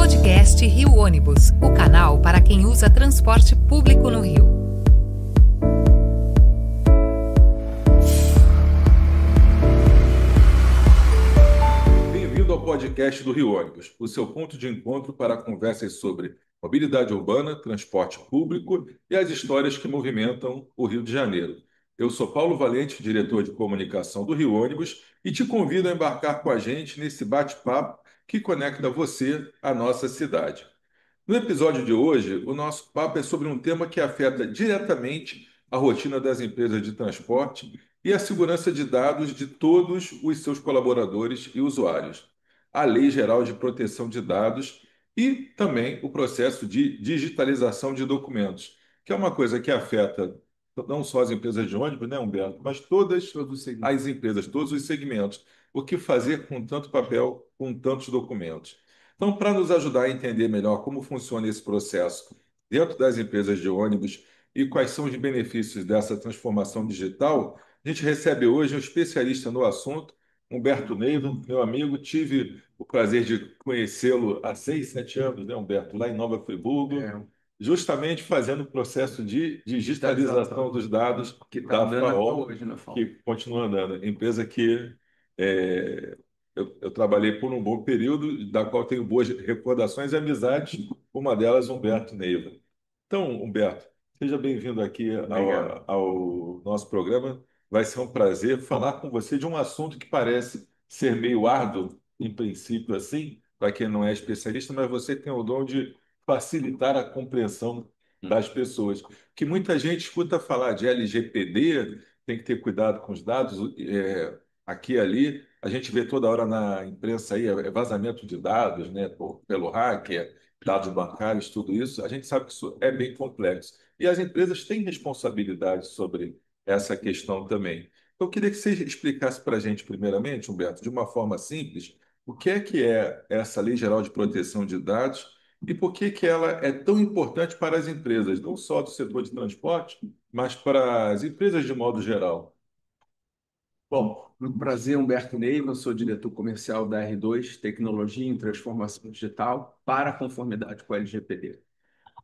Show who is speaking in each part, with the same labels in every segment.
Speaker 1: Podcast Rio Ônibus, o canal para quem usa transporte público no Rio.
Speaker 2: Bem-vindo ao podcast do Rio Ônibus, o seu ponto de encontro para conversas sobre mobilidade urbana, transporte público e as histórias que movimentam o Rio de Janeiro. Eu sou Paulo Valente, diretor de comunicação do Rio Ônibus, e te convido a embarcar com a gente nesse bate-papo que conecta você à nossa cidade. No episódio de hoje, o nosso papo é sobre um tema que afeta diretamente a rotina das empresas de transporte e a segurança de dados de todos os seus colaboradores e usuários. A Lei Geral de Proteção de Dados e também o processo de digitalização de documentos, que é uma coisa que afeta não só as empresas de ônibus, né, Humberto, mas todas as empresas, todos os segmentos. O que fazer com tanto papel, com tantos documentos? Então, para nos ajudar a entender melhor como funciona esse processo dentro das empresas de ônibus e quais são os benefícios dessa transformação digital, a gente recebe hoje um especialista no assunto, Humberto Neiva, meu amigo. Tive o prazer de conhecê-lo há 6, 7 anos, né, Humberto, lá em Nova Friburgo, justamente fazendo o processo de digitalização dos dados
Speaker 3: Que está
Speaker 2: da
Speaker 3: andando até
Speaker 2: FAO,
Speaker 3: hoje, né, Fábio?
Speaker 2: que continua andando. Empresa que é, eu trabalhei por um bom período, da qual tenho boas recordações e amizades, uma delas, Humberto Neiva. Então, Humberto, seja bem-vindo aqui
Speaker 3: Obrigado.
Speaker 2: ao nosso programa. Vai ser um prazer falar com você de um assunto que parece ser meio árduo, em princípio, assim, para quem não é especialista, mas você tem o dom de facilitar a compreensão das pessoas. Que muita gente escuta falar de LGPD, tem que ter cuidado com os dados, aqui e ali. A gente vê toda hora na imprensa aí, vazamento de dados, né, pelo hacker, dados bancários, tudo isso. A gente sabe que isso é bem complexo. E as empresas têm responsabilidade sobre essa questão também. Eu queria que você explicasse para a gente, primeiramente, Humberto, de uma forma simples, o que é essa Lei Geral de Proteção de Dados e por que ela é tão importante para as empresas, não só do setor de transporte, mas para as empresas de modo geral.
Speaker 3: Bom, muito prazer, Humberto Neiva, eu sou diretor comercial da R2, Tecnologia em Transformação Digital para a conformidade com a LGPD.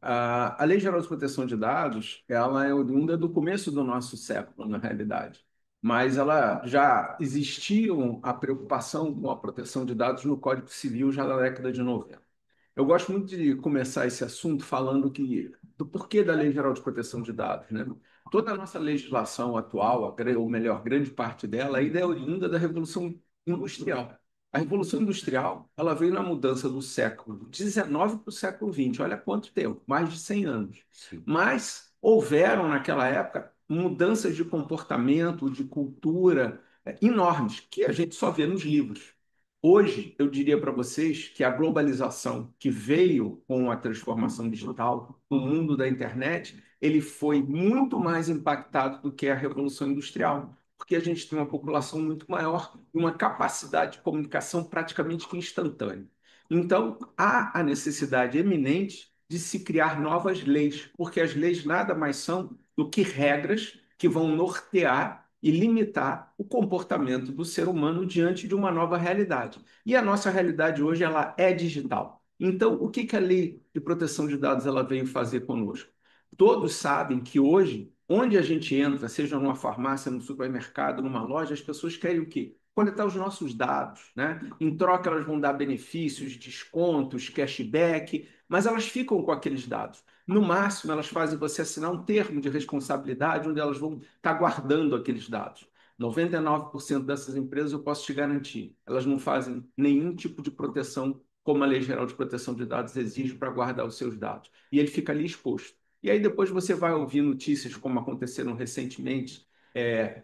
Speaker 3: A Lei Geral de Proteção de Dados, ela é oriunda do começo do nosso século, na realidade, mas ela já existia a preocupação com a proteção de dados no Código Civil já na década de 90. Eu gosto muito de começar esse assunto falando do porquê da Lei Geral de Proteção de Dados, né? Toda a nossa legislação atual, ou melhor, grande parte dela, ainda é oriunda da Revolução Industrial. A Revolução Industrial, ela veio na mudança do século XIX para o século XX. Olha quanto tempo, mais de 100 anos.
Speaker 2: Sim.
Speaker 3: Mas houveram, naquela época, mudanças de comportamento, de cultura, enormes, que a gente só vê nos livros. Hoje, eu diria para vocês que a globalização que veio com a transformação digital, o mundo da internet, ele foi muito mais impactado do que a Revolução Industrial, porque a gente tem uma população muito maior e uma capacidade de comunicação praticamente que instantânea. Então, há a necessidade eminente de se criar novas leis, porque as leis nada mais são do que regras que vão nortear e limitar o comportamento do ser humano diante de uma nova realidade. E a nossa realidade hoje ela é digital. Então, o que a Lei de Proteção de Dados ela veio fazer conosco? Todos sabem que hoje, onde a gente entra, seja numa farmácia, num supermercado, numa loja, as pessoas querem o quê? Coletar os nossos dados, né? Em troca, elas vão dar benefícios, descontos, cashback, mas elas ficam com aqueles dados. No máximo, elas fazem você assinar um termo de responsabilidade onde elas vão estar guardando aqueles dados. 99% dessas empresas eu posso te garantir, elas não fazem nenhum tipo de proteção como a Lei Geral de Proteção de Dados exige para guardar os seus dados. E ele fica ali exposto. E aí depois você vai ouvir notícias como aconteceram recentemente,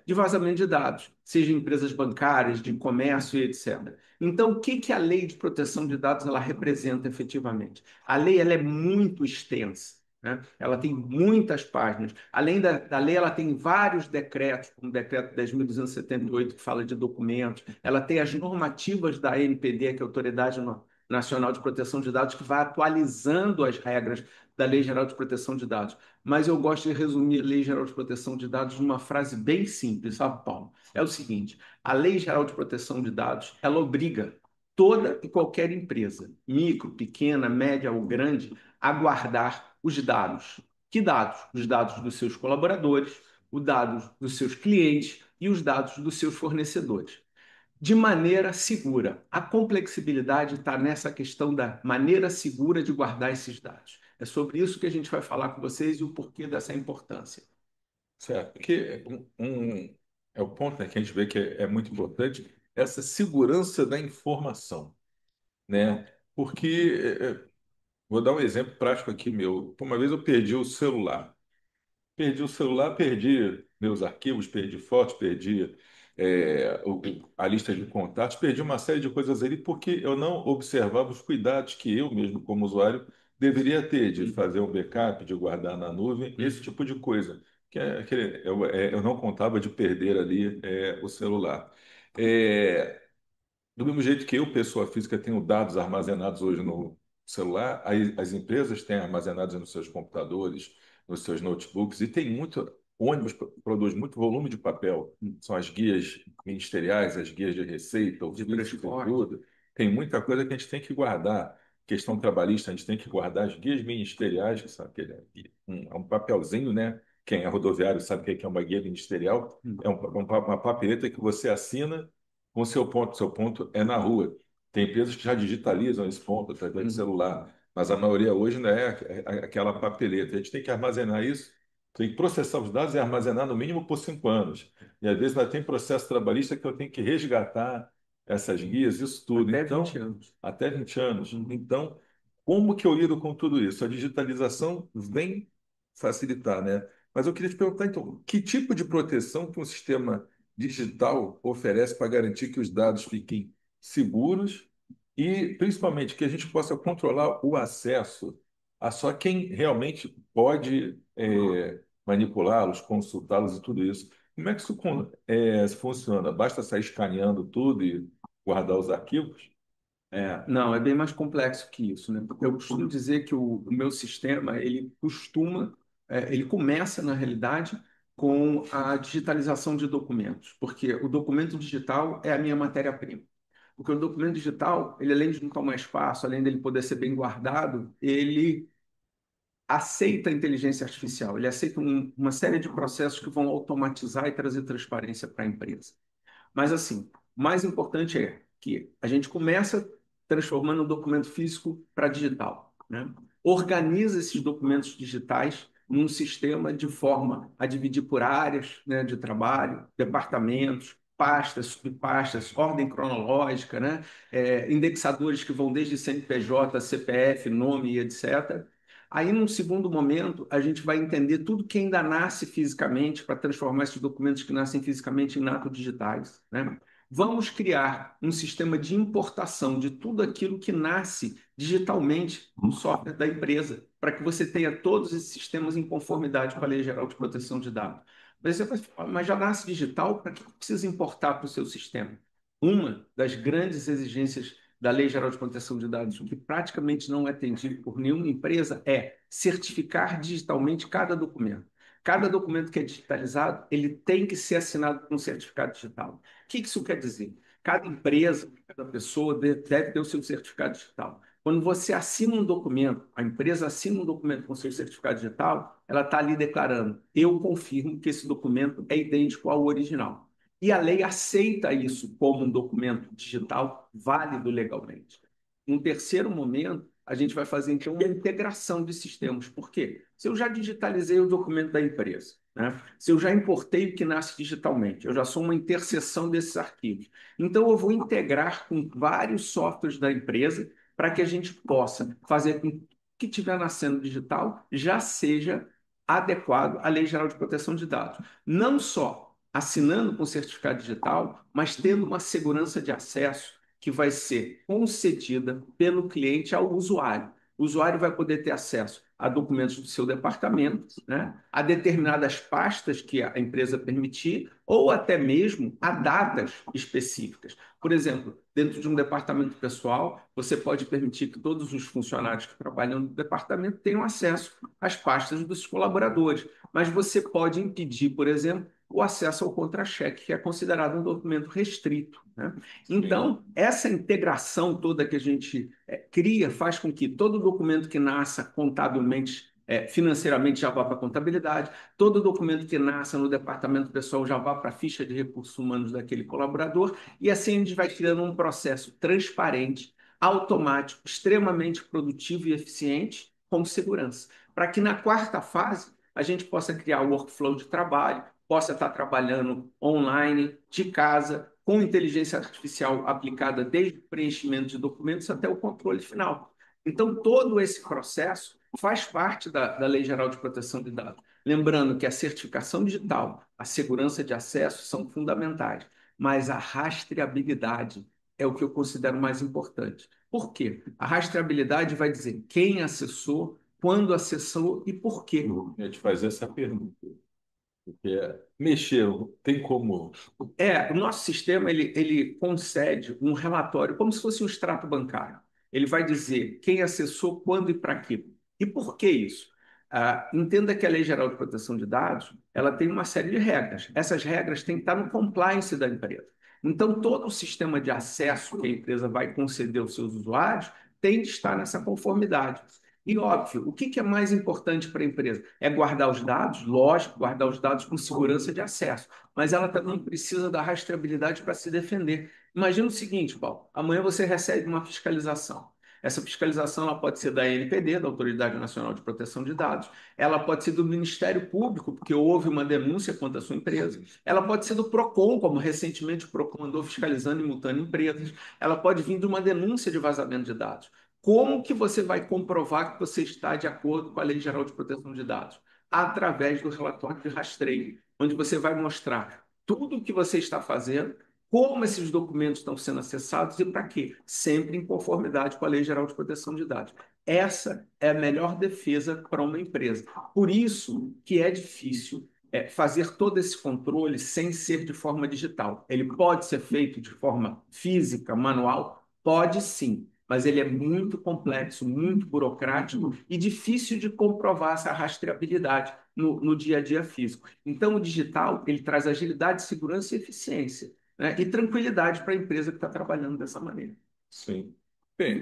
Speaker 3: de vazamento de dados, seja em empresas bancárias, de comércio e etc. Então, o que a Lei de Proteção de Dados ela representa efetivamente? A lei ela é muito extensa. Né? Ela tem muitas páginas. Além da lei, ela tem vários decretos, como o decreto 10.278, que fala de documentos. Ela tem as normativas da ANPD, que é a Autoridade Nacional de Proteção de Dados, que vai atualizando as regras da Lei Geral de Proteção de Dados. Mas eu gosto de resumir a Lei Geral de Proteção de Dados numa frase bem simples, sabe, Paulo? É o seguinte: a Lei Geral de Proteção de Dados, ela obriga toda e qualquer empresa, micro, pequena, média ou grande, a guardar os dados. Que dados? Os dados dos seus colaboradores, os dados dos seus clientes e os dados dos seus fornecedores. De maneira segura. A complexibilidade está nessa questão da maneira segura de guardar esses dados. É sobre isso que a gente vai falar com vocês e o porquê dessa importância.
Speaker 2: Certo, porque é o ponto, né, que a gente vê que é muito importante, essa segurança da informação, né? Porque, vou dar um exemplo prático aqui meu. Uma vez eu perdi o celular. Perdi o celular, perdi meus arquivos, perdi fotos, perdi a lista de contatos, perdi uma série de coisas ali porque eu não observava os cuidados que eu mesmo, como usuário, deveria ter de fazer um backup, de guardar na nuvem, esse tipo de coisa. Eu não contava de perder ali o celular. É, do mesmo jeito que eu, pessoa física, tenho dados armazenados hoje no celular, as empresas têm armazenados nos seus computadores, nos seus notebooks, e tem muito, ônibus produz muito volume de papel. São as guias ministeriais, as guias de receita, o
Speaker 3: De
Speaker 2: fluxo de
Speaker 3: transporte.
Speaker 2: tudo. Tem muita coisa que a gente tem que guardar. Questão trabalhista, a gente tem que guardar as guias ministeriais, que são um papelzinho, né? Quem é rodoviário sabe o que é uma guia ministerial. Uma papeleta que você assina com seu ponto. Seu ponto é na rua. Tem empresas que já digitalizam esse ponto através de celular, mas a maioria hoje não aquela papeleta. A gente tem que armazenar isso, tem que processar os dados e armazenar no mínimo por 5 anos. E às vezes ainda tem processo trabalhista que eu tenho que resgatar essas guias, isso tudo.
Speaker 3: Até
Speaker 2: Então,
Speaker 3: 20 anos.
Speaker 2: até 20 anos. Então, como que eu lido com tudo isso? A digitalização vem facilitar, né? Mas eu queria te perguntar, então, que tipo de proteção que um sistema digital oferece para garantir que os dados fiquem seguros e, principalmente, que a gente possa controlar o acesso a só quem realmente pode manipulá-los, consultá-los e tudo isso. Como é que isso funciona? Basta sair escaneando tudo e guardar os arquivos?
Speaker 3: Não, é bem mais complexo que isso, né? Eu costumo dizer que o meu sistema, ele começa, na realidade, com a digitalização de documentos, porque o documento digital é a minha matéria-prima. Porque o documento digital, ele além de não tomar espaço, além dele poder ser bem guardado, ele aceita a inteligência artificial, ele aceita uma série de processos que vão automatizar e trazer transparência para a empresa. Mas, assim, o mais importante é que a gente começa transformando o documento físico para digital, né? Organiza esses documentos digitais num sistema de forma a dividir por áreas, né, de trabalho, departamentos, pastas, subpastas, ordem cronológica, né? Indexadores que vão desde CNPJ, CPF, nome e etc. Aí, num segundo momento, a gente vai entender tudo que ainda nasce fisicamente para transformar esses documentos que nascem fisicamente em nato digitais, né? Vamos criar um sistema de importação de tudo aquilo que nasce digitalmente no software da empresa, para que você tenha todos esses sistemas em conformidade com a Lei Geral de Proteção de Dados. Mas você vai falar, mas já nasce digital, para que precisa importar para o seu sistema? Uma das grandes exigências da Lei Geral de Proteção de Dados, que praticamente não é atendido por nenhuma empresa, é certificar digitalmente cada documento. Cada documento que é digitalizado, ele tem que ser assinado com um certificado digital. O que isso quer dizer? Cada empresa, cada pessoa deve ter o seu certificado digital. Quando você assina um documento, a empresa assina um documento com seu certificado digital, ela está ali declarando: eu confirmo que esse documento é idêntico ao original. E a lei aceita isso como um documento digital válido legalmente. Um terceiro momento, a gente vai fazer então uma integração de sistemas. Por quê? Se eu já digitalizei o documento da empresa, né? Se eu já importei o que nasce digitalmente, eu já sou uma interseção desses arquivos. Então, eu vou integrar com vários softwares da empresa para que a gente possa fazer com que o que estiver nascendo digital já seja adequado à Lei Geral de Proteção de Dados. Não só assinando com certificado digital, mas tendo uma segurança de acesso que vai ser concedida pelo cliente ao usuário. O usuário vai poder ter acesso a documentos do seu departamento, né, a determinadas pastas que a empresa permitir, ou até mesmo a datas específicas. Por exemplo, dentro de um departamento pessoal, você pode permitir que todos os funcionários que trabalham no departamento tenham acesso às pastas dos colaboradores, mas você pode impedir, por exemplo, o acesso ao contra-cheque, que é considerado um documento restrito, né? Então, essa integração toda que a gente cria faz com que todo documento que nasça contabilmente, financeiramente, já vá para a contabilidade, todo documento que nasça no departamento pessoal já vá para a ficha de recursos humanos daquele colaborador, e assim a gente vai criando um processo transparente, automático, extremamente produtivo e eficiente, com segurança, para que na quarta fase a gente possa criar o workflow de trabalho, possa estar trabalhando online, de casa, com inteligência artificial aplicada desde o preenchimento de documentos até o controle final. Então, todo esse processo faz parte da Lei Geral de Proteção de Dados. Lembrando que a certificação digital, a segurança de acesso são fundamentais, mas a rastreabilidade é o que eu considero mais importante. Por quê? A rastreabilidade vai dizer quem acessou, quando acessou e por quê.
Speaker 2: Eu ia te fazer essa pergunta, porque mexeu, tem como.
Speaker 3: O nosso sistema ele concede um relatório como se fosse um extrato bancário. Ele vai dizer quem acessou, quando e para quê. E por que isso? Entenda que a Lei Geral de Proteção de Dados ela tem uma série de regras. Essas regras têm que estar no compliance da empresa. Então, todo o sistema de acesso que a empresa vai conceder aos seus usuários tem de estar nessa conformidade. E óbvio, o que é mais importante para a empresa? É guardar os dados, lógico, guardar os dados com segurança de acesso, mas ela também precisa da rastreabilidade para se defender. Imagina o seguinte, Paulo, amanhã você recebe uma fiscalização. Essa fiscalização ela pode ser da ANPD, da Autoridade Nacional de Proteção de Dados, ela pode ser do Ministério Público, porque houve uma denúncia contra a sua empresa, ela pode ser do PROCON, como recentemente o PROCON andou fiscalizando e multando empresas, ela pode vir de uma denúncia de vazamento de dados. Como que você vai comprovar que você está de acordo com a Lei Geral de Proteção de Dados? Através do relatório de rastreio, onde você vai mostrar tudo o que você está fazendo, como esses documentos estão sendo acessados e para quê? Sempre em conformidade com a Lei Geral de Proteção de Dados. Essa é a melhor defesa para uma empresa. Por isso que é difícil fazer todo esse controle sem ser de forma digital. Ele pode ser feito de forma física, manual? Pode sim, mas ele é muito complexo, muito burocrático e difícil de comprovar essa rastreabilidade no dia a dia físico. Então, o digital ele traz agilidade, segurança e eficiência, né? E tranquilidade para a empresa que está trabalhando dessa maneira.
Speaker 2: Sim. Bem,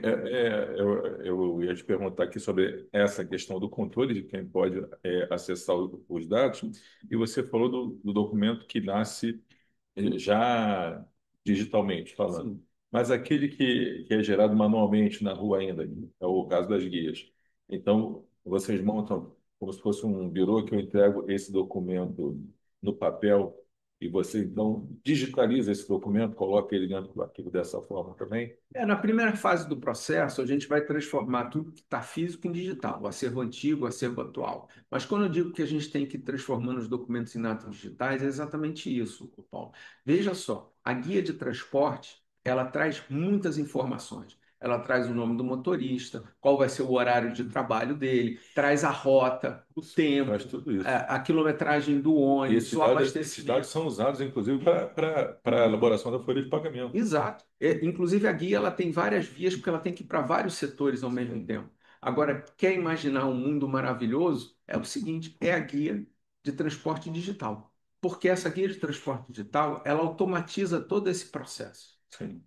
Speaker 2: eu ia te perguntar aqui sobre essa questão do controle de quem pode acessar os dados, e você falou do documento que nasce já digitalmente falando.
Speaker 3: Sim.
Speaker 2: Mas aquele que é gerado manualmente na rua ainda, é o caso das guias. Então, vocês montam como se fosse um birô que eu entrego esse documento no papel e você, então, digitaliza esse documento, coloca ele dentro do arquivo dessa forma também?
Speaker 3: Na primeira fase do processo, a gente vai transformar tudo que está físico em digital, o acervo antigo, o acervo atual. Mas quando eu digo que a gente tem que ir transformando os documentos em atos digitais, é exatamente isso, Paulo. Veja só, a guia de transporte, ela traz muitas informações. Ela traz o nome do motorista, qual vai ser o horário de trabalho dele, traz a rota, o tempo,
Speaker 2: Faz tudo isso.
Speaker 3: a quilometragem do
Speaker 2: E
Speaker 3: ônibus, o
Speaker 2: esses
Speaker 3: abastecimento.
Speaker 2: dados são usados, inclusive, para a elaboração da folha de pagamento.
Speaker 3: Exato. Inclusive, a guia ela tem várias vias, porque ela tem que ir para vários setores ao mesmo tempo. Agora, quer imaginar um mundo maravilhoso? É o seguinte, é a guia de transporte digital. Porque essa guia de transporte digital, ela automatiza todo esse processo.
Speaker 2: Sim.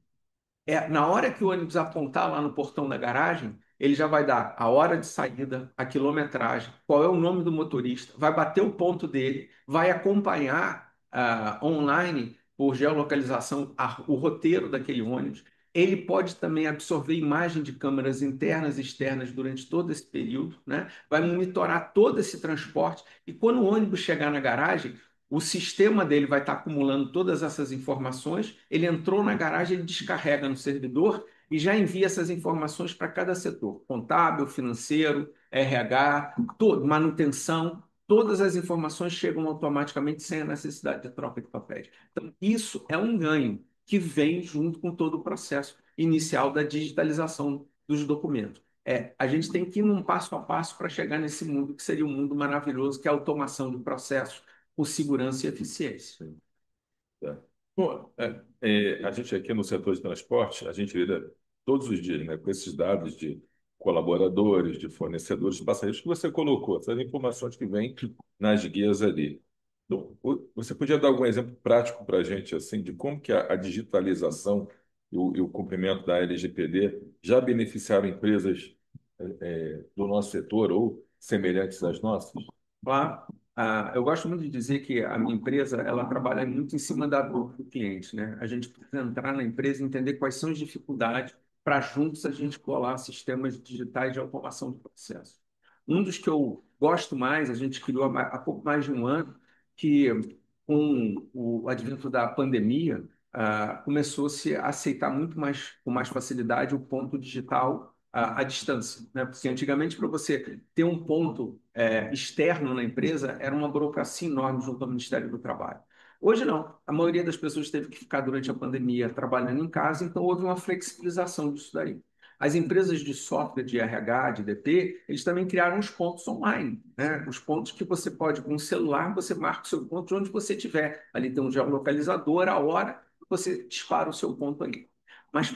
Speaker 3: Na hora que o ônibus apontar lá no portão da garagem, ele já vai dar a hora de saída, a quilometragem, qual é o nome do motorista, vai bater o ponto dele, vai acompanhar online, por geolocalização, o roteiro daquele ônibus. Ele pode também absorver imagem de câmeras internas e externas durante todo esse período, né? Vai monitorar todo esse transporte e quando o ônibus chegar na garagem, o sistema dele vai estar acumulando todas essas informações. Ele entrou na garagem, ele descarrega no servidor e já envia essas informações para cada setor: contábil, financeiro, RH, manutenção. Todas as informações chegam automaticamente sem a necessidade de troca de papéis. Então, isso é um ganho que vem junto com todo o processo inicial da digitalização dos documentos. A gente tem que ir num passo a passo para chegar nesse mundo que seria um mundo maravilhoso, que é a automação de processos com segurança e eficiência.
Speaker 2: Tá. Bom, a gente aqui no setor de transporte, a gente lida todos os dias, né, com esses dados de colaboradores, de fornecedores, de passageiros que você colocou, essas informações que vêm nas guias ali. Então, você podia dar algum exemplo prático para a gente, assim, de como que a digitalização e o cumprimento da LGPD já beneficiaram empresas do nosso setor ou semelhantes às nossas?
Speaker 3: Claro. Eu gosto muito de dizer que a minha empresa ela trabalha muito em cima da dor do cliente, né? A gente precisa entrar na empresa e entender quais são as dificuldades para juntos a gente colar sistemas digitais de automação do processo. Um dos que eu gosto mais, a gente criou há pouco mais de um ano, que com o advento da pandemia, começou-se a aceitar muito mais, com mais facilidade o ponto digital à distância, né? Porque antigamente, para você ter um ponto externo na empresa, era uma burocracia enorme junto ao Ministério do Trabalho. Hoje não. A maioria das pessoas teve que ficar durante a pandemia trabalhando em casa, então houve uma flexibilização disso daí. As empresas de software, de RH, de DP, eles também criaram os pontos online, né? Os pontos que você pode, com o celular, você marca o seu ponto de onde você estiver. Ali tem um geolocalizador, a hora, você dispara o seu ponto ali. Mas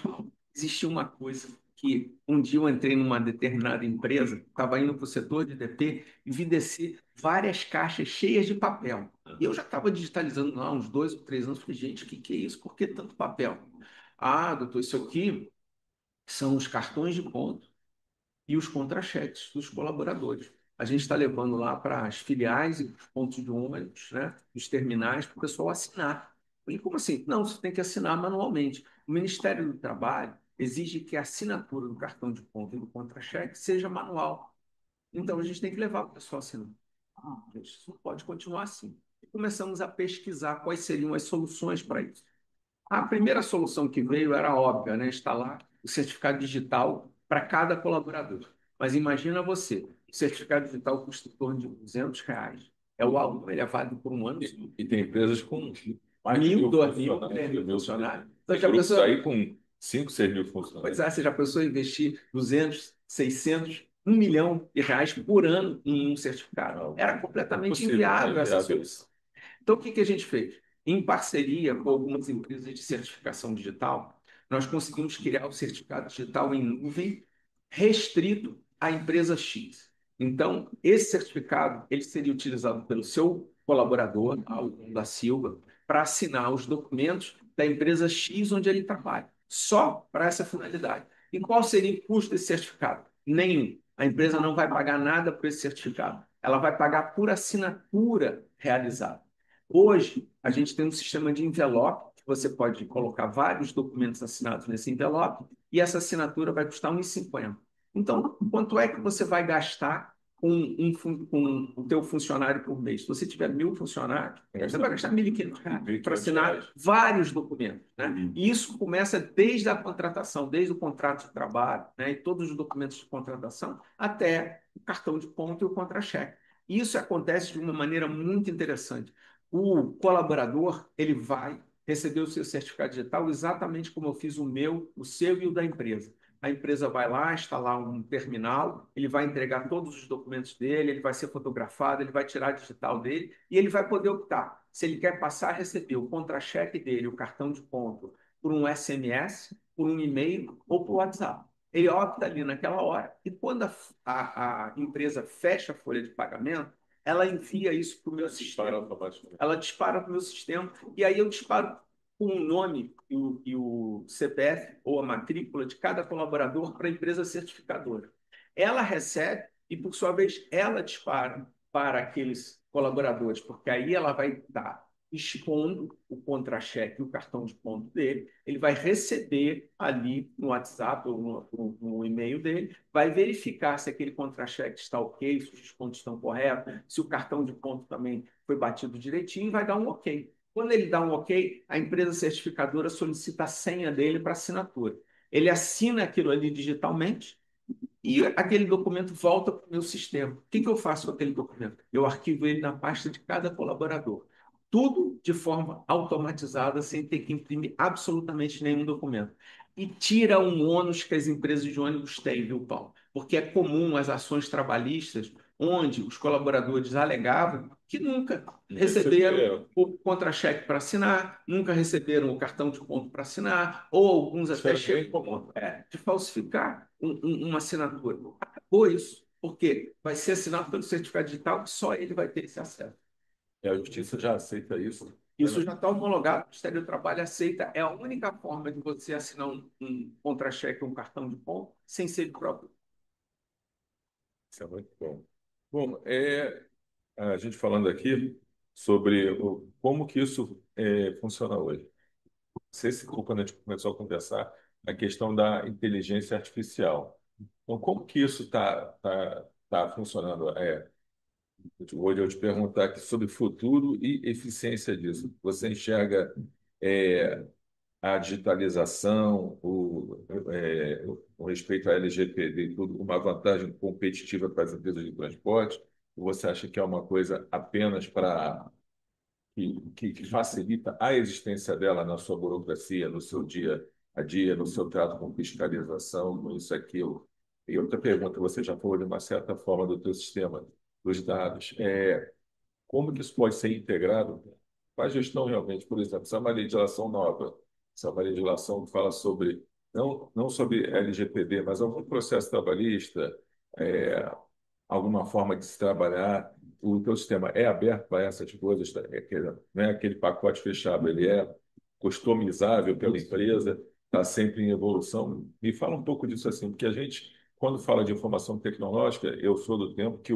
Speaker 3: existia uma coisa que um dia eu entrei numa determinada empresa, estava indo para o setor de DP e vi descer várias caixas cheias de papel. E eu já estava digitalizando lá uns 2 ou 3 anos. Falei, gente, o que é isso? Por que tanto papel? Ah, doutor, isso aqui são os cartões de ponto e os contra-cheques dos colaboradores. A gente está levando lá para as filiais e os pontos de ônibus, né, os terminais, para o pessoal assinar. E como assim? Não, você tem que assinar manualmente. O Ministério do Trabalho exige que a assinatura do cartão de ponto e do contra-cheque seja manual. Então, a gente tem que levar o pessoal assinando. Gente, isso não pode continuar assim. E começamos a pesquisar quais seriam as soluções para isso. A primeira solução que veio era óbvia, né? Instalar o certificado digital para cada colaborador. Mas imagina você, o certificado digital custa em torno de R$ 200. É o aluno, ele é válido por um ano.
Speaker 2: E tem empresas com mais de
Speaker 3: 1.000, 2.000,
Speaker 2: funcionários,
Speaker 3: 3.000
Speaker 2: mil.
Speaker 3: funcionários. Então,
Speaker 2: Tem
Speaker 3: já
Speaker 2: grupos
Speaker 3: pensou,
Speaker 2: aí com 5, 6 mil
Speaker 3: pois
Speaker 2: funcionários.
Speaker 3: é, você já pensou em investir 200, 600, R$ 1 milhão por ano em um certificado? Era completamente
Speaker 2: Impossível,
Speaker 3: inviável essa
Speaker 2: inviável.
Speaker 3: solução. Então, o que a gente fez? Em parceria com algumas empresas de certificação digital, nós conseguimos criar o certificado digital em nuvem restrito à empresa X. Então, esse certificado ele seria utilizado pelo seu colaborador, Aldo da Silva, para assinar os documentos da empresa X onde ele trabalha, só para essa finalidade. E qual seria o custo desse certificado? Nenhum. A empresa não vai pagar nada por esse certificado. Ela vai pagar por assinatura realizada. Hoje, a gente tem um sistema de envelope, que você pode colocar vários documentos assinados nesse envelope, e essa assinatura vai custar R$ 1,50. Então, quanto é que você vai gastar com o teu funcionário por mês? Se você tiver 1.000 funcionários, você vai gastar R$ 1.500 para assinar vários documentos, né? E isso começa desde a contratação, desde o contrato de trabalho, né? E todos os documentos de contratação, até o cartão de ponto e o contra-cheque. Isso acontece de uma maneira muito interessante. O colaborador ele vai receber o seu certificado digital exatamente como eu fiz o meu, o seu e o da empresa. A empresa vai lá, instalar um terminal, ele vai entregar todos os documentos dele, ele vai ser fotografado, ele vai tirar a digital dele e ele vai poder optar se ele quer passar a receber o contra-cheque dele, o cartão de ponto, por um SMS, por um e-mail ou por WhatsApp. Ele opta ali naquela hora e quando a empresa fecha a folha de pagamento, ela envia isso para o meu sistema. Ela dispara para o meu sistema e aí eu disparo com o nome e o CPF ou a matrícula de cada colaborador para a empresa certificadora. Ela recebe e, por sua vez, ela dispara para aqueles colaboradores, porque aí ela vai estar expondo o contra-cheque e o cartão de ponto dele, ele vai receber ali no WhatsApp ou no e-mail dele, vai verificar se aquele contra-cheque está ok, se os descontos estão corretos, se o cartão de ponto também foi batido direitinho e vai dar um ok. Quando ele dá um ok, a empresa certificadora solicita a senha dele para assinatura. Ele assina aquilo ali digitalmente e aquele documento volta para o meu sistema. O que eu faço com aquele documento? Eu arquivo ele na pasta de cada colaborador. Tudo de forma automatizada, sem ter que imprimir absolutamente nenhum documento. E tira um ônus que as empresas de ônibus têm, viu, Paulo? Porque é comum as ações trabalhistas, onde os colaboradores alegavam que nunca receberam o contra-cheque para assinar, nunca receberam o cartão de ponto para assinar, ou alguns até chegam de falsificar uma assinatura. Acabou isso, porque vai ser assinado pelo certificado digital que só ele vai ter esse acesso.
Speaker 2: E a justiça já aceita isso.
Speaker 3: Isso já está homologado, o Ministério do Trabalho aceita. É a única forma de você assinar um contra-cheque, um cartão de ponto, sem ser de próprio.
Speaker 2: Isso é muito bom. Bom, a gente falando aqui sobre como que isso funciona hoje. Quando a gente começou a conversar, a questão da inteligência artificial. Então, como que isso tá funcionando? Hoje eu te perguntar aqui sobre futuro e eficiência disso. Você enxerga é, a digitalização, o respeito à LGPD e tudo, uma vantagem competitiva para as empresas de transporte? Ou você acha que é uma coisa apenas para que facilita a existência dela na sua burocracia, no seu dia a dia, no seu trato com fiscalização, com isso, aquilo? E outra pergunta, você já falou de uma certa forma do teu sistema dos dados. Como que isso pode ser integrado com a gestão realmente? Por exemplo, se é uma legislação nova, se é uma legislação que fala sobre, não sobre LGPD, mas algum processo trabalhista, é, alguma forma de se trabalhar, o teu sistema é aberto para essas coisas, não é aquele pacote fechado, ele é customizável pela empresa, está sempre em evolução. Me fala um pouco disso assim, porque a gente, quando fala de informação tecnológica, eu sou do tempo que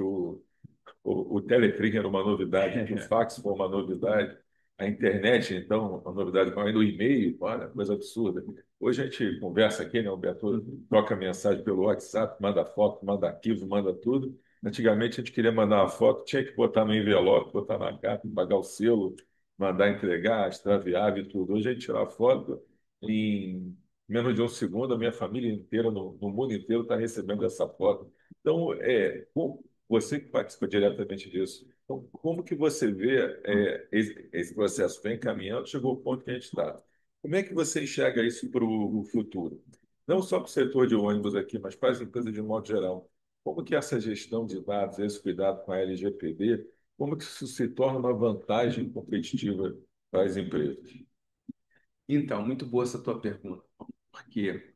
Speaker 2: o Telecrim era uma novidade, que o fax foi uma novidade, a internet, então, uma novidade, mas o e-mail, olha, coisa absurda. Hoje a gente conversa aqui, né? O Beto troca mensagem pelo WhatsApp, manda foto, manda arquivo, manda tudo. Antigamente a gente queria mandar uma foto, tinha que botar no envelope, botar na carta, pagar o selo, mandar entregar, extraviava e tudo. Hoje a gente tira a foto em menos de um segundo, a minha família inteira, no mundo inteiro, está recebendo essa foto. Então, você que participa diretamente disso, então, como que você vê esse processo bem caminhando, chegou ao ponto que a gente está? Como é que você enxerga isso para o futuro? Não só para o setor de ônibus aqui, mas para as empresas de modo geral. Como que essa gestão de dados, esse cuidado com a LGPD, como que isso se torna uma vantagem competitiva para as empresas?
Speaker 3: Então, muito boa essa tua pergunta, porque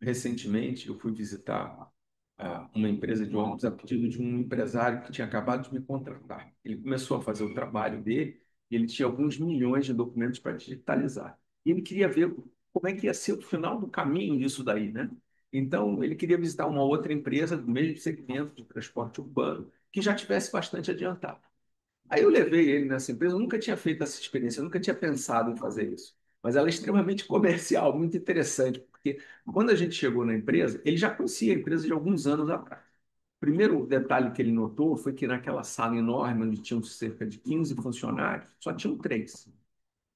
Speaker 3: recentemente, eu fui visitar uma empresa de ônibus a pedido de um empresário que tinha acabado de me contratar. Ele começou a fazer o trabalho dele e ele tinha alguns milhões de documentos para digitalizar. E ele queria ver como é que ia ser o final do caminho disso daí, né? Então, ele queria visitar uma outra empresa do mesmo segmento de transporte urbano que já tivesse bastante adiantado. Aí eu levei ele nessa empresa, eu nunca tinha feito essa experiência, eu nunca tinha pensado em fazer isso. Mas ela é extremamente comercial, muito interessante, porque quando a gente chegou na empresa, ele já conhecia a empresa de alguns anos atrás. O primeiro detalhe que ele notou foi que naquela sala enorme, onde tinham cerca de 15 funcionários, só tinham três.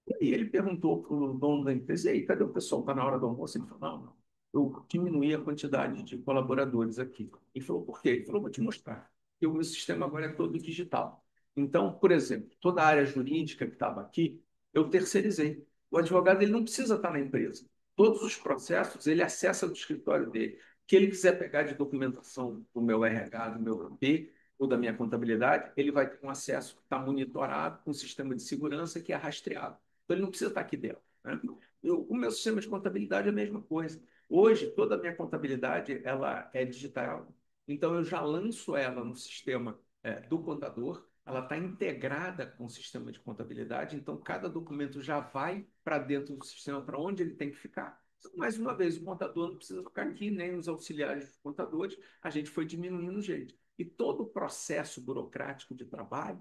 Speaker 3: E aí ele perguntou para o dono da empresa, e aí, cadê o pessoal? Está na hora do almoço? Ele falou, não, eu diminuí a quantidade de colaboradores aqui. Ele falou, por quê? Ele falou, vou te mostrar. O meu sistema agora é todo digital. Então, por exemplo, toda a área jurídica que estava aqui, eu terceirizei. O advogado ele não precisa estar na empresa. Todos os processos ele acessa do escritório dele. O que ele quiser pegar de documentação do meu RH, do meu P ou da minha contabilidade, ele vai ter um acesso que está monitorado com um sistema de segurança que é rastreado. Então, ele não precisa estar aqui dentro, né? O meu sistema de contabilidade é a mesma coisa. Hoje, toda a minha contabilidade ela é digital. Então, eu já lanço ela no sistema do contador, ela está integrada com o sistema de contabilidade, então cada documento já vai para dentro do sistema, para onde ele tem que ficar. Então, mais uma vez, o contador não precisa ficar aqui, nem os auxiliares dos contadores, a gente foi diminuindo gente. E todo o processo burocrático de trabalho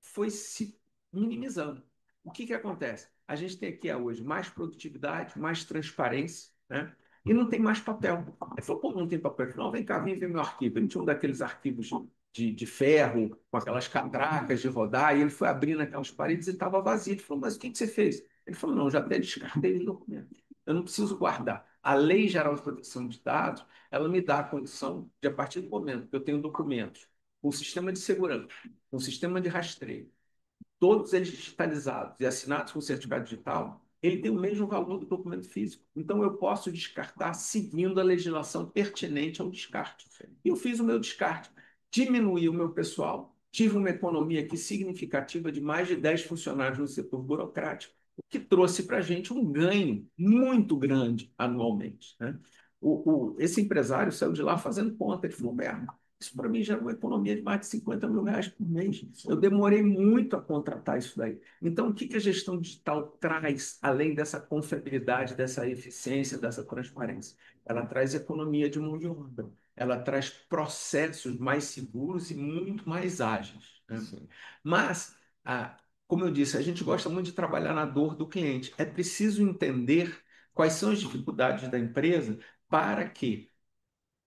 Speaker 3: foi se minimizando. O que acontece? A gente tem aqui hoje mais produtividade, mais transparência, né? E não tem mais papel. Ele falou, pô, não tem papel. Não, vem cá, vem ver meu arquivo. Ele tinha um daqueles arquivos de ferro, com aquelas catracas de rodar, e ele foi abrindo aquelas paredes e estava vazio. Ele falou, mas o que você fez? Ele falou, não, já até descartei os documentos. Eu não preciso guardar. A Lei Geral de Proteção de Dados, ela me dá a condição de, a partir do momento que eu tenho documentos, um sistema de segurança, um sistema de rastreio, todos eles digitalizados e assinados com certificado digital, ele tem o mesmo valor do documento físico. Então, eu posso descartar seguindo a legislação pertinente ao descarte. E eu fiz o meu descarte, diminuí o meu pessoal, tive uma economia aqui significativa de mais de 10 funcionários no setor burocrático, o que trouxe para a gente um ganho muito grande anualmente, né? Esse empresário saiu de lá fazendo conta. Ele falou, Berno, Isso para mim gera uma economia de mais de R$ 50.000 por mês. Eu demorei muito a contratar isso daí. Então, o que que a gestão digital traz, além dessa confiabilidade, dessa eficiência, dessa transparência? Ela traz economia de mão de obra. Ela traz processos mais seguros e muito mais ágeis, né?
Speaker 2: Sim.
Speaker 3: Mas, como eu disse, a gente gosta muito de trabalhar na dor do cliente. É preciso entender quais são as dificuldades da empresa para que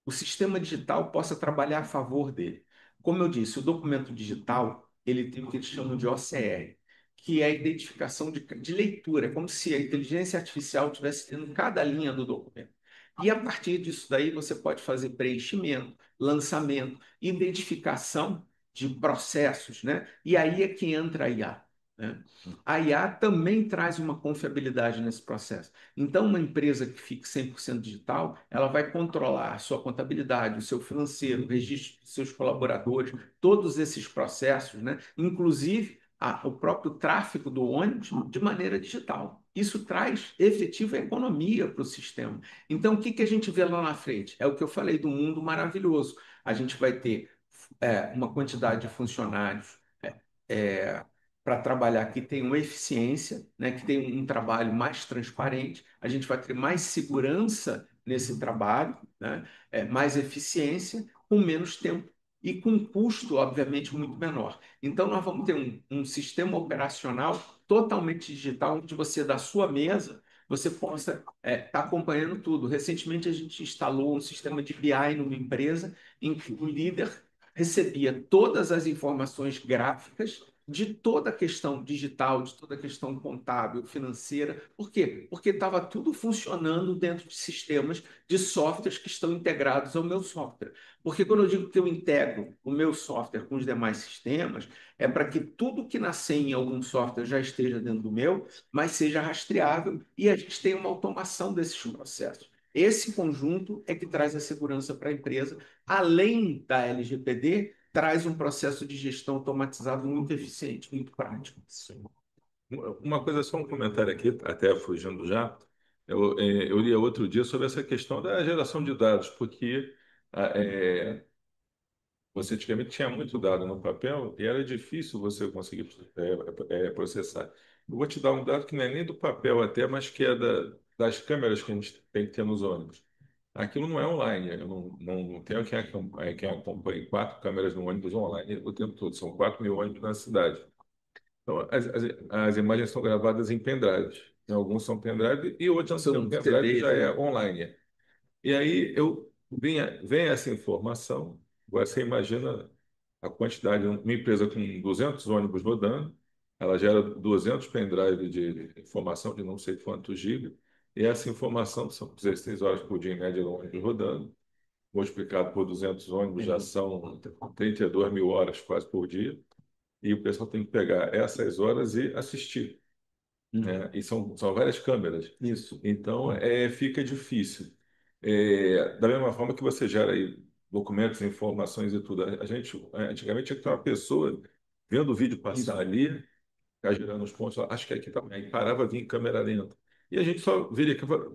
Speaker 3: o sistema digital possa trabalhar a favor dele. Como eu disse, o documento digital ele tem o que eles chamam de OCR, que é a identificação de leitura, é como se a inteligência artificial estivesse tendo cada linha do documento. E a partir disso daí você pode fazer preenchimento, lançamento, identificação de processos, né? E aí é que entra a IA, né? A IA também traz uma confiabilidade nesse processo. Então, uma empresa que fique 100% digital, ela vai controlar a sua contabilidade, o seu financeiro, o registro dos seus colaboradores, todos esses processos, né? Inclusive o próprio tráfego do ônibus de maneira digital. Isso traz efetiva economia para o sistema. Então, o que que a gente vê lá na frente? É o que eu falei do mundo maravilhoso. A gente vai ter uma quantidade de funcionários para trabalhar que tenham eficiência, né, que tenham um trabalho mais transparente, a gente vai ter mais segurança nesse trabalho, né, mais eficiência, com menos tempo e com um custo, obviamente, muito menor. Então, nós vamos ter um sistema operacional totalmente digital, onde você, da sua mesa, você possa estar acompanhando tudo. Recentemente, a gente instalou um sistema de BI numa empresa em que o líder recebia todas as informações gráficas de toda a questão digital, de toda a questão contábil, financeira. Por quê? Porque estava tudo funcionando dentro de sistemas de softwares que estão integrados ao meu software. Porque quando eu digo que eu integro o meu software com os demais sistemas, é para que tudo que nascer em algum software já esteja dentro do meu, mas seja rastreável e a gente tenha uma automação desses processos. Esse conjunto é que traz a segurança para a empresa, além da LGPD, traz um processo de gestão automatizado muito eficiente, muito prático.
Speaker 2: Sim. Uma coisa, só um comentário aqui, até fugindo já. Eu li outro dia sobre essa questão da geração de dados, porque você antigamente tinha muito dado no papel e era difícil você conseguir processar. Eu vou te dar um dado que não é nem do papel até, mas que é das câmeras que a gente tem que ter nos ônibus. Aquilo não é online. Eu não tenho quem acompanhe 4 câmeras no ônibus online o tempo todo. São 4.000 ônibus na cidade. Então, as imagens são gravadas em pendrives. Alguns são pendrive e outros não são
Speaker 3: São
Speaker 2: pendrive,
Speaker 3: CDs,
Speaker 2: já é
Speaker 3: né?
Speaker 2: online. E aí vem essa informação. Agora você imagina a quantidade, uma empresa com 200 ônibus rodando, ela gera 200 pendrive de informação de não sei quantos gigas, e essa informação, são 16 horas por dia em média no ônibus rodando, multiplicado por 200 ônibus já são 32 mil horas quase por dia, e o pessoal tem que pegar essas horas e assistir,
Speaker 3: Uhum.
Speaker 2: né? E são várias câmeras.
Speaker 3: Isso.
Speaker 2: Então, fica difícil. Da mesma forma que você gera aí documentos, informações e tudo. A gente, antigamente, tinha que ter uma pessoa vendo o vídeo passar
Speaker 3: Isso.
Speaker 2: ali, ficar girando os pontos, acho que aqui também. Aí parava, vinha em câmera lenta. E a gente só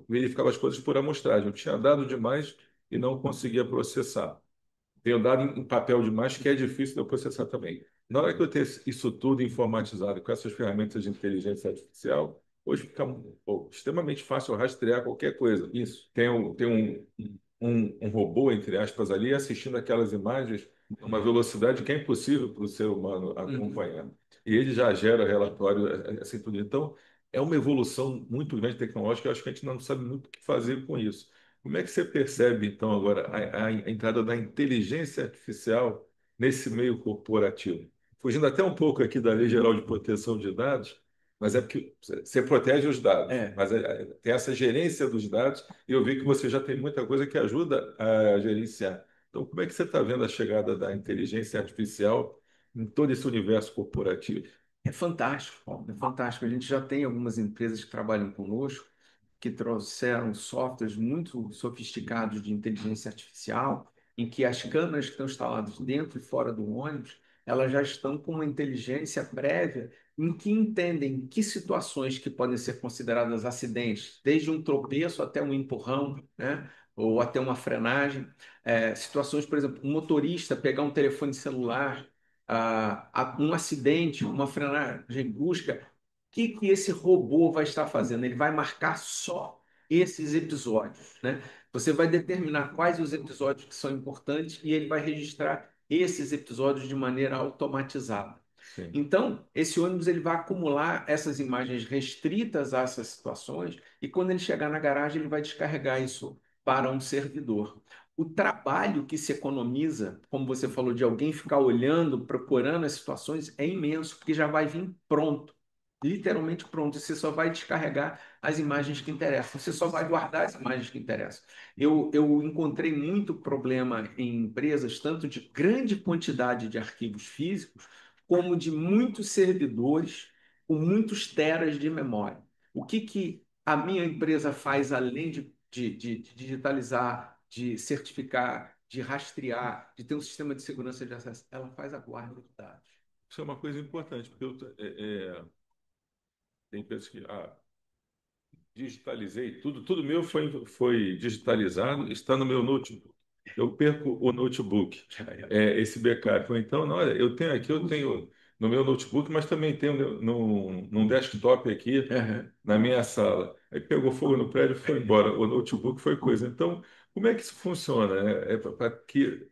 Speaker 2: verificava as coisas por amostragem. Eu tinha dado demais e não conseguia processar. Tenho dado em papel demais, que é difícil de eu processar também. Na hora que eu tenho isso tudo informatizado com essas ferramentas de inteligência artificial, hoje fica extremamente fácil rastrear qualquer coisa.
Speaker 3: Isso.
Speaker 2: Tem um robô, entre aspas, ali assistindo aquelas imagens numa velocidade que é impossível para o ser humano
Speaker 3: Uhum.
Speaker 2: acompanhar. E ele já gera relatório, assim tudo. Então, é uma evolução muito grande tecnológica. Eu acho que a gente não sabe muito o que fazer com isso. Como é que você percebe, então, agora a entrada da inteligência artificial nesse meio corporativo? Fugindo até um pouco aqui da Lei Geral de Proteção de Dados, mas é porque você protege os dados,
Speaker 3: É,
Speaker 2: mas tem essa gerência dos dados, e eu vi que você já tem muita coisa que ajuda a gerenciar. Então, como é que você está vendo a chegada da inteligência artificial em todo esse universo corporativo?
Speaker 3: é fantástico, Paulo, é fantástico. A gente já tem algumas empresas que trabalham conosco que trouxeram softwares muito sofisticados de inteligência artificial, em que as câmeras que estão instaladas dentro e fora do ônibus, elas já estão com uma inteligência prévia em que entendem que situações que podem ser consideradas acidentes, desde um tropeço até um empurrão, né? ou até uma frenagem. Situações, por exemplo, um motorista pegar um telefone celular, um acidente, uma frenagem brusca, o que esse robô vai estar fazendo? Ele vai marcar só esses episódios, né? Você vai determinar quais os episódios que são importantes e ele vai registrar esses episódios de maneira automatizada.
Speaker 2: Sim.
Speaker 3: Então, esse ônibus ele vai acumular essas imagens restritas a essas situações e quando ele chegar na garagem, ele vai descarregar isso para um servidor. O trabalho que se economiza, como você falou, de alguém ficar olhando, procurando as situações, é imenso, porque já vai vir pronto, literalmente pronto. Você só vai descarregar as imagens que interessam, você só vai guardar as imagens que interessam. Eu encontrei muito problema em empresas, tanto de grande quantidade de arquivos físicos, como de muitos servidores com muitos teras de memória. O que a minha empresa faz além de digitalizar, de certificar, de rastrear, de ter um sistema de segurança de acesso? Ela faz a guarda de dados.
Speaker 2: Isso é uma coisa importante, porque tem pessoas que digitalizei tudo meu foi digitalizado, está no meu notebook. Eu perco o notebook, esse backup. Ou então, não, olha, eu tenho no meu notebook, mas também tenho num desktop aqui
Speaker 3: Uhum.
Speaker 2: na minha sala. Aí pegou fogo no prédio e foi embora. O notebook foi coisa. Então, como é que isso funciona? É para que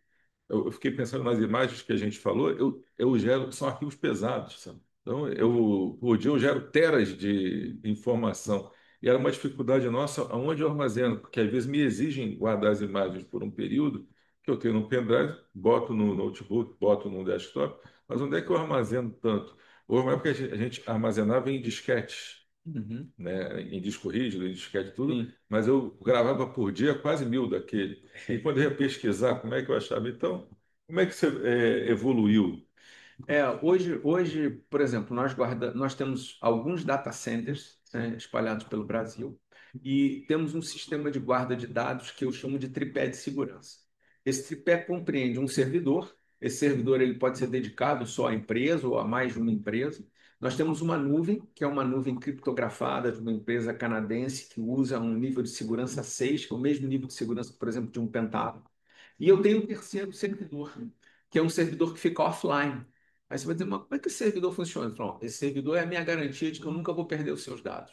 Speaker 2: eu fiquei pensando nas imagens que a gente falou, eu gero, são arquivos pesados, sabe? Então, por dia eu gero teras de informação. E era uma dificuldade nossa, aonde eu armazeno, porque às vezes me exigem guardar as imagens por um período, que eu tenho no pendrive, boto no notebook, boto no desktop, mas onde é que eu armazeno tanto? Houve uma época que a gente armazenava em disquetes,
Speaker 3: Uhum.
Speaker 2: né, em disco rígido, em disquete, tudo,
Speaker 3: Sim.
Speaker 2: mas eu gravava por dia quase 1.000 daquele. E quando eu ia pesquisar como é que eu achava, então, como é que você evoluiu?
Speaker 3: Hoje, por exemplo, nós temos alguns data centers, né, espalhados pelo Brasil e temos um sistema de guarda de dados que eu chamo de tripé de segurança. Esse tripé compreende um servidor. Esse servidor ele pode ser dedicado só à empresa ou a mais de uma empresa. Nós temos uma nuvem, que é uma nuvem criptografada de uma empresa canadense que usa um nível de segurança 6, que é o mesmo nível de segurança, por exemplo, de um Pentágono. E eu tenho um terceiro servidor, que é um servidor que fica offline. Aí você vai dizer, mas como é que esse servidor funciona? Pronto, esse servidor é a minha garantia de que eu nunca vou perder os seus dados.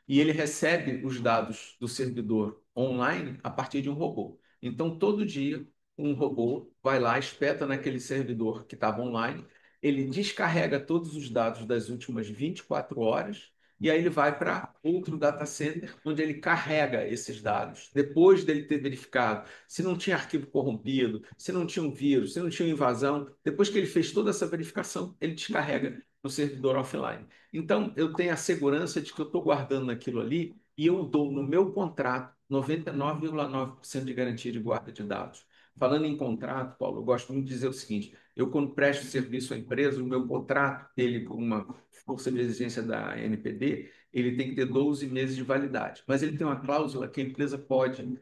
Speaker 3: E ele recebe os dados do servidor online a partir de um robô. Então, todo dia, um robô vai lá, espeta naquele servidor que estava online, ele descarrega todos os dados das últimas 24 horas e aí ele vai para outro data center, onde ele carrega esses dados, depois dele ter verificado se não tinha arquivo corrompido, se não tinha um vírus, se não tinha invasão. Depois que ele fez toda essa verificação, ele descarrega no servidor offline. Então, eu tenho a segurança de que eu estou guardando aquilo ali e eu dou no meu contrato 99,9% de garantia de guarda de dados. Falando em contrato, Paulo, eu gosto muito de dizer o seguinte: eu, quando presto serviço à empresa, o meu contrato, ele, por uma força de exigência da NPD, ele tem que ter 12 meses de validade. Mas ele tem uma cláusula que a empresa pode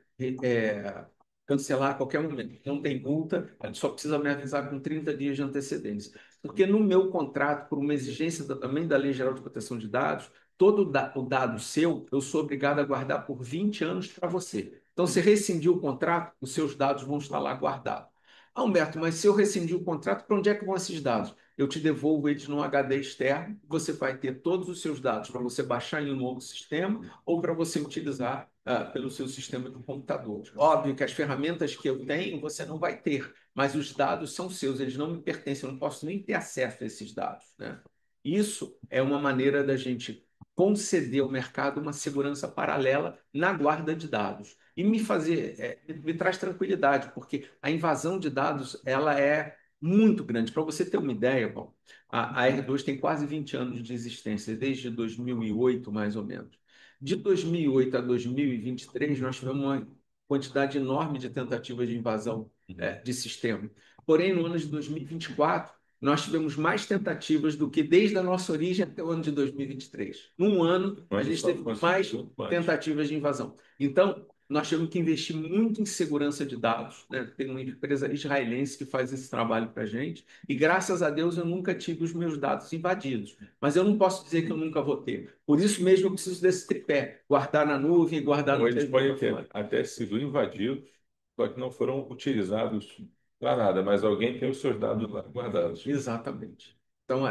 Speaker 3: cancelar a qualquer momento. Não tem multa, ele só precisa me avisar com 30 dias de antecedência. Porque no meu contrato, por uma exigência também da Lei Geral de Proteção de Dados, o dado seu, eu sou obrigado a guardar por 20 anos para você. Então, se rescindir o contrato, os seus dados vão estar lá guardados. Ah, Humberto, mas se eu rescindir o contrato, para onde é que vão esses dados? Eu te devolvo eles num HD externo, você vai ter todos os seus dados para você baixar em um novo sistema ou para você utilizar pelo seu sistema de computador. Óbvio que as ferramentas que eu tenho você não vai ter, mas os dados são seus, eles não me pertencem, eu não posso nem ter acesso a esses dados, né? Isso é uma maneira da gente conceder ao mercado uma segurança paralela na guarda de dados. E me traz tranquilidade, porque a invasão de dados ela é muito grande. Para você ter uma ideia, bom, a R2 tem quase 20 anos de existência, desde 2008, mais ou menos. De 2008 a 2023, nós tivemos uma quantidade enorme de tentativas de invasão de sistema. Porém, no ano de 2024, nós tivemos mais tentativas do que desde a nossa origem até o ano de 2023. Num ano, a gente teve mais tentativas de invasão. Então, nós temos que investir muito em segurança de dados, né? Tem uma empresa israelense que faz esse trabalho para a gente, e graças a Deus eu nunca tive os meus dados invadidos. Mas eu não posso dizer que eu nunca vou ter. Por isso mesmo eu preciso desse tripé, guardar na nuvem e guardar
Speaker 2: Ou
Speaker 3: no
Speaker 2: eles podem
Speaker 3: servidor
Speaker 2: ter
Speaker 3: fora.
Speaker 2: até sido invadidos, só que não foram utilizados para nada, mas alguém tem os seus dados lá guardados.
Speaker 3: Exatamente. Então,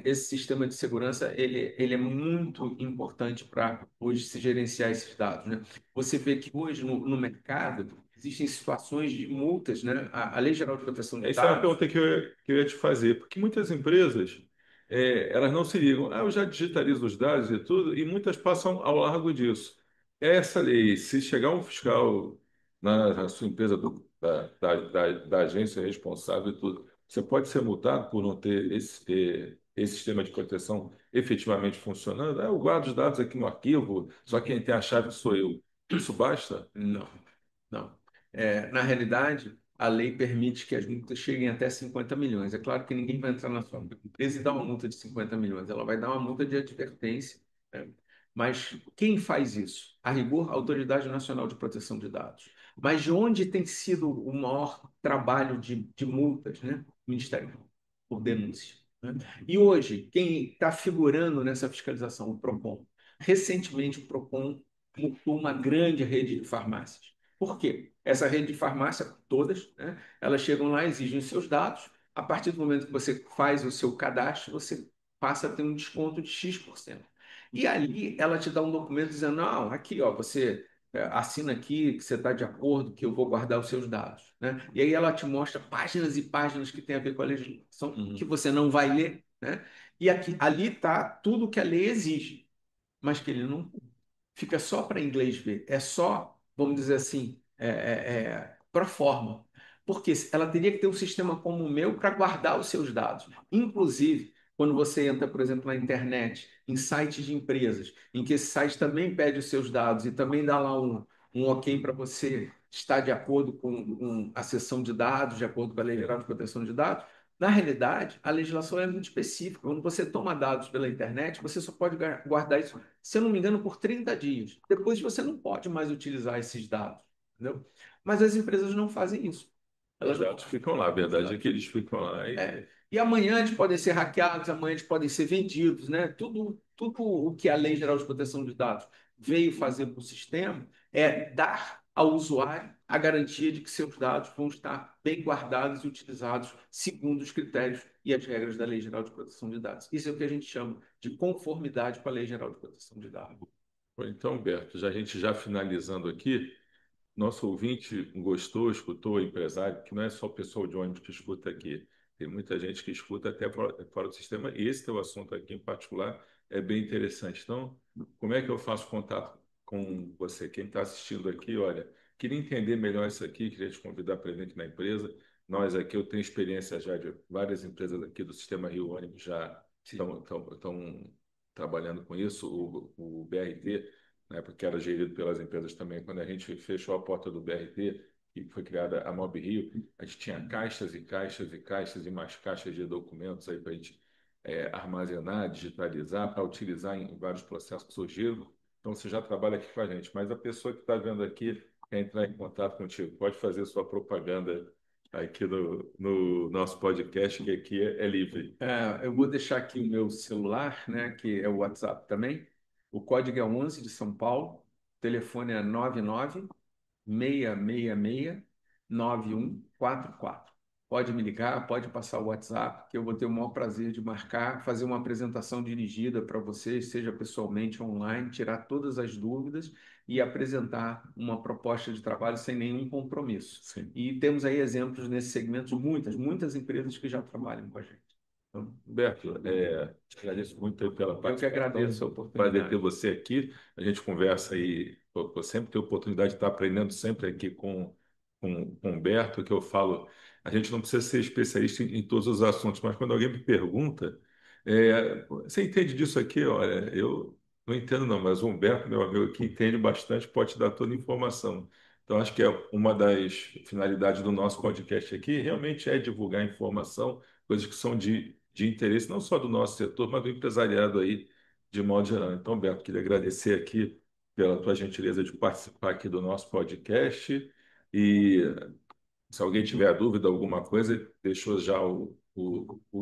Speaker 3: esse sistema de segurança ele é muito importante para hoje se gerenciar esses dados, né? Você vê que hoje no mercado existem situações de multas, né? A Lei Geral de Proteção de
Speaker 2: Essa é uma
Speaker 3: Dados.
Speaker 2: pergunta que eu ia te fazer, porque muitas empresas elas não se ligam. Ah, eu já digitalizo os dados e tudo, e muitas passam ao largo disso. Essa lei, se chegar um fiscal na sua empresa da agência responsável e tudo, você pode ser multado por não ter esse sistema de proteção efetivamente funcionando. Ah, eu guardo os dados aqui no arquivo, só quem tem a chave sou eu. Isso basta?
Speaker 3: Não, não. Na realidade, a lei permite que as multas cheguem até 50 milhões. É claro que ninguém vai entrar na sua empresa e dar uma multa de 50 milhões. Ela vai dar uma multa de advertência, né? Mas quem faz isso? A rigor, a Autoridade Nacional de Proteção de Dados. Mas de onde tem sido o maior trabalho de multas, né? O Ministério Público, por denúncia, né? E hoje, quem está figurando nessa fiscalização? O PROCON. Recentemente, o PROCON multou uma grande rede de farmácias. Por quê? Essa rede de farmácia, todas, né, elas chegam lá, exigem os seus dados. A partir do momento que você faz o seu cadastro, você passa a ter um desconto de X%. E ali ela te dá um documento dizendo, não, aqui, ó, você assina aqui que você está de acordo, que eu vou guardar os seus dados, né? E aí ela te mostra páginas e páginas que tem a ver com a legislação, que você não vai ler, né? E aqui, ali está tudo que a lei exige, mas que ele não fica só para inglês ver, é só, vamos dizer assim, pro forma. Porque ela teria que ter um sistema como o meu para guardar os seus dados. Inclusive, quando você entra, por exemplo, na internet, em sites de empresas, em que esse site também pede os seus dados e também dá lá um ok para você estar de acordo com a seção de dados, de acordo com a Lei Geral de Proteção de Dados, na realidade, a legislação é muito específica. Quando você toma dados pela internet, você só pode guardar isso, se eu não me engano, por 30 dias. Depois você não pode mais utilizar esses dados, entendeu? Mas as empresas não fazem isso.
Speaker 2: Os
Speaker 3: Elas não.
Speaker 2: dados ficam lá, a verdade é que eles ficam lá.
Speaker 3: E amanhã eles podem ser hackeados, amanhã eles podem ser vendidos, né? Tudo o que a Lei Geral de Proteção de Dados veio fazer para o sistema é dar ao usuário a garantia de que seus dados vão estar bem guardados e utilizados segundo os critérios e as regras da Lei Geral de Proteção de Dados. Isso é o que a gente chama de conformidade com a Lei Geral de Proteção de Dados.
Speaker 2: Bom, então, Berto, a gente já finalizando aqui, nosso ouvinte gostou, escutou, empresário, que não é só o pessoal de ônibus que escuta aqui, tem muita gente que escuta até fora do sistema, e esse teu assunto aqui em particular é bem interessante. Então, como é que eu faço contato com você? Quem está assistindo aqui, olha, queria entender melhor isso aqui, queria te convidar para vir aqui na empresa. Nós aqui, eu tenho experiência já de várias empresas aqui do Sistema Rio Ônibus já estão trabalhando com isso, o BRT, né, porque era gerido pelas empresas também. Quando a gente fechou a porta do BRT, e foi criada a Mob Rio, a gente tinha caixas e caixas e caixas e mais caixas de documentos aí para a gente armazenar, digitalizar, para utilizar em vários processos que surgiram. Então, você já trabalha aqui com a gente, mas a pessoa que está vendo aqui quer entrar em contato contigo, pode fazer sua propaganda aqui no nosso podcast, que aqui é livre.
Speaker 3: Eu vou deixar aqui o meu celular, né, que é o WhatsApp também. O código é 11 de São Paulo, o telefone é 99 666 9144. Pode me ligar, pode passar o WhatsApp, que eu vou ter o maior prazer de marcar, fazer uma apresentação dirigida para vocês, seja pessoalmente ou online, tirar todas as dúvidas e apresentar uma proposta de trabalho sem nenhum compromisso.
Speaker 2: Sim.
Speaker 3: E temos aí exemplos nesse segmento de muitas empresas que já trabalham com a gente. Então,
Speaker 2: Humberto, te agradeço muito pela participação.
Speaker 3: eu que agradeço a
Speaker 2: Prazer
Speaker 3: oportunidade.
Speaker 2: ter você aqui. A gente conversa aí. Eu sempre tenho a oportunidade de estar aprendendo sempre aqui com o Humberto, que eu falo. A gente não precisa ser especialista em todos os assuntos, mas quando alguém me pergunta, você entende disso aqui? Olha, eu não entendo não, mas o Humberto, meu amigo aqui, entende bastante, pode te dar toda a informação. Então, acho que uma das finalidades do nosso podcast aqui realmente é divulgar informação, coisas que são de interesse não só do nosso setor, mas do empresariado aí de modo geral. Então, Beto, queria agradecer aqui pela tua gentileza de participar aqui do nosso podcast. E se alguém tiver dúvida, alguma coisa, deixou já o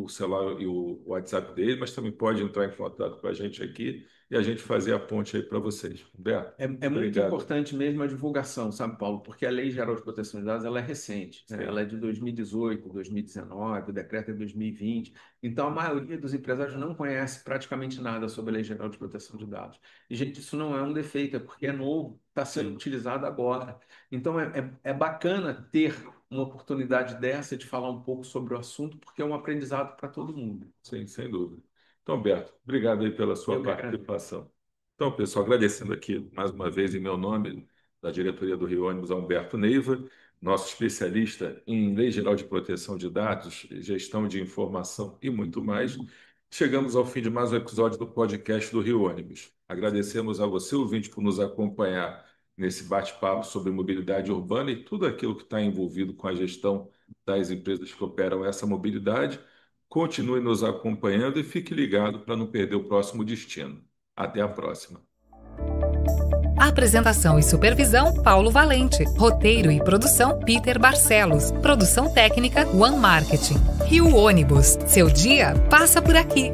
Speaker 2: celular e o WhatsApp dele, mas também pode entrar em contato com a gente aqui e a gente fazer a ponte aí para vocês. Humberto,
Speaker 3: É muito
Speaker 2: obrigado.
Speaker 3: importante mesmo a divulgação, sabe, Paulo? Porque a Lei Geral de Proteção de Dados ela é recente, né?
Speaker 2: Sim.
Speaker 3: Ela é de 2018, 2019, o decreto é de 2020. Então, a maioria dos empresários não conhece praticamente nada sobre a Lei Geral de Proteção de Dados. E, gente, isso não é um defeito, é porque é novo, está sendo
Speaker 2: Sim.
Speaker 3: utilizado agora. Então, é bacana ter uma oportunidade dessa de falar um pouco sobre o assunto, porque é um aprendizado para todo mundo.
Speaker 2: Sim, sem dúvida. Então, Humberto, obrigado aí pela sua
Speaker 3: Eu que agradeço.
Speaker 2: participação. Então, pessoal, agradecendo aqui mais uma vez em meu nome, da diretoria do Rio Ônibus, a Humberto Neiva, nosso especialista em Lei Geral de Proteção de Dados, gestão de informação e muito mais. Chegamos ao fim de mais um episódio do podcast do Rio Ônibus. Agradecemos a você, ouvinte, por nos acompanhar nesse bate-papo sobre mobilidade urbana e tudo aquilo que está envolvido com a gestão das empresas que operam essa mobilidade. Continue nos acompanhando e fique ligado para não perder o próximo destino. Até a próxima.
Speaker 1: Apresentação e supervisão, Paulo Valente. Roteiro e produção, Peter Barcelos. Produção técnica, One Marketing. Rio Ônibus. Seu dia passa por aqui.